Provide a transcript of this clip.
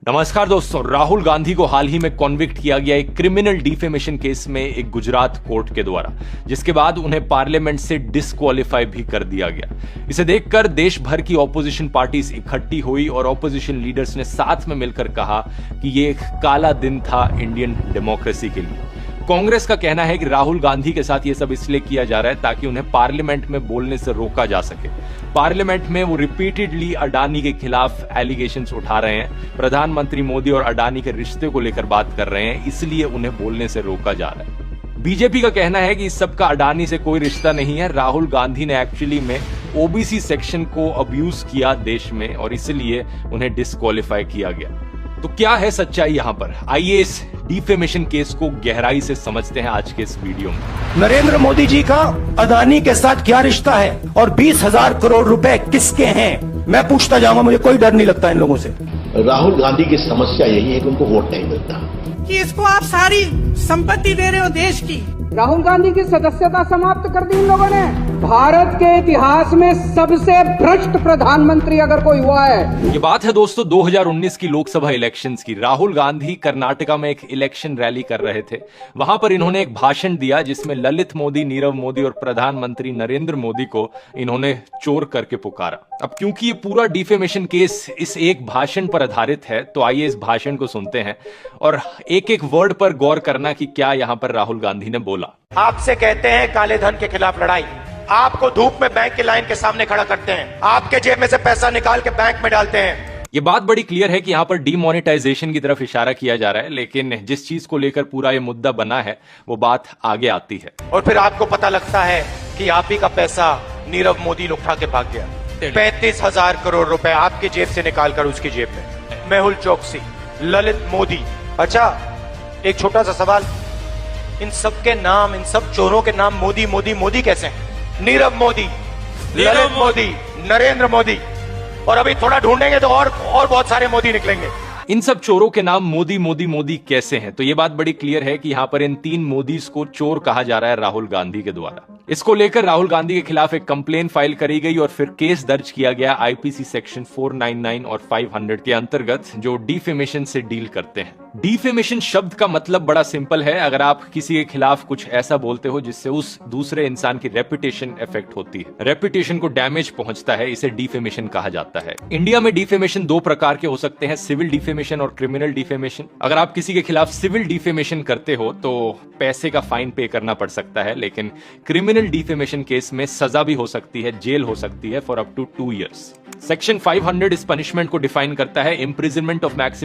नमस्कार दोस्तों, राहुल गांधी को हाल ही में कॉन्विक्ट किया गया एक क्रिमिनल डिफेमेशन केस में एक गुजरात कोर्ट के द्वारा, जिसके बाद उन्हें पार्लियामेंट से डिस्क्वालीफाई भी कर दिया गया। इसे देखकर देश भर की ऑपोजिशन पार्टीज इकट्ठी हुई और ऑपोजिशन लीडर्स ने साथ में मिलकर कहा कि ये एक काला दिन था इंडियन डेमोक्रेसी के लिए। कांग्रेस का कहना है कि राहुल गांधी के साथ ये सब इसलिए किया जा रहा है ताकि उन्हें पार्लियामेंट में बोलने से रोका जा सके। पार्लियामेंट में वो रिपीटेडली अडानी के खिलाफ एलिगेशंस उठा रहे हैं, प्रधानमंत्री मोदी और अडानी के रिश्ते को लेकर बात कर रहे हैं, इसलिए उन्हें बोलने से रोका जा रहा है। बीजेपी का कहना है कि इस सब का अडानी से कोई रिश्ता नहीं है। राहुल गांधी ने एक्चुअली में ओबीसी सेक्शन को अब्यूज किया देश में और इसलिए उन्हें डिस्क्वालीफाई किया गया। तो क्या है सच्चाई यहां पर? आइए इस डिफेमेशन केस को गहराई से समझते हैं आज के इस वीडियो में। नरेंद्र मोदी जी का अदानी के साथ क्या रिश्ता है और 20,000 करोड़ रुपए किसके हैं? मैं पूछता जाऊंगा, मुझे कोई डर नहीं लगता इन लोगों से। राहुल गांधी की समस्या यही है कि उनको वोट नहीं मिलता, कि इसको आप सारी संपत्ति दे रहे हो देश की। राहुल गांधी की सदस्यता समाप्त कर दी इन लोगों ने। भारत के इतिहास में सबसे भ्रष्ट प्रधानमंत्री अगर कोई हुआ है। ये बात है दोस्तों 2019 की लोकसभा इलेक्शंस की। राहुल गांधी कर्नाटका में एक इलेक्शन रैली कर रहे थे। वहां पर इन्होंने एक भाषण दिया जिसमें ललित मोदी, नीरव मोदी और प्रधानमंत्री नरेंद्र मोदी को इन्होंने चोर करके पुकारा। अब क्योंकि ये पूरा डिफेमेशन केस इस एक भाषण पर आधारित है, तो आइए इस भाषण को सुनते हैं और एक एक वर्ड पर गौर करना कि क्या यहां पर राहुल गांधी ने बोला। आपसे कहते हैं काले धन के खिलाफ लड़ाई, आपको धूप में बैंक की लाइन के सामने खड़ा करते हैं, आपके जेब में से पैसा निकाल के बैंक में डालते हैं। ये बात बड़ी क्लियर है कि यहाँ पर डीमोनेटाइजेशन की तरफ इशारा किया जा रहा है, लेकिन जिस चीज को लेकर पूरा ये मुद्दा बना है वो बात आगे आती है। और फिर आपको पता लगता है कि आप ही का पैसा नीरव मोदी उठा के भाग गया। 35,000 करोड़ रुपए आपकी जेब से निकालकर उसकी जेब में। मेहुल चोकसी, ललित मोदी। अच्छा, एक छोटा सा सवाल, इन सब के नाम, इन सब चोरों के नाम मोदी मोदी मोदी कैसे हैं? नीरव मोदी, ललित मोदी, नरेंद्र मोदी, और अभी थोड़ा ढूंढेंगे तो और बहुत सारे मोदी निकलेंगे। इन सब चोरों के नाम मोदी मोदी मोदी कैसे हैं? तो ये बात बड़ी क्लियर है कि यहाँ पर इन तीन मोदीज को चोर कहा जा रहा है राहुल गांधी के द्वारा। इसको लेकर राहुल गांधी के खिलाफ एक कंप्लेन फाइल करी गई और फिर केस दर्ज किया गया आईपीसी सेक्शन 499 और 500 के अंतर्गत, जो डिफेमेशन से डील करते हैं। डिफेमेशन शब्द का मतलब बड़ा सिंपल है। अगर आप किसी के खिलाफ कुछ ऐसा बोलते हो जिससे उस दूसरे इंसान की रेपुटेशन इफेक्ट होती है, रेपुटेशन को डैमेज पहुंचता है, इसे डिफेमेशन कहा जाता है। इंडिया में डिफेमेशन दो प्रकार के हो सकते हैं, सिविल डिफेमेशन और क्रिमिनल डिफेमेशन। अगर आप किसी के खिलाफ सिविल डिफेमेशन करते हो तो पैसे का फाइन पे करना पड़ सकता है, लेकिन क्रिमिनल डिफेमेशन केस में सजा भी हो सकती है, जेल हो सकती है for up to 2 years। Section 500 इस पनिशमेंट को डिफाइन करता है, इम्प्रिजनमेंट ऑफ मैक्सिमम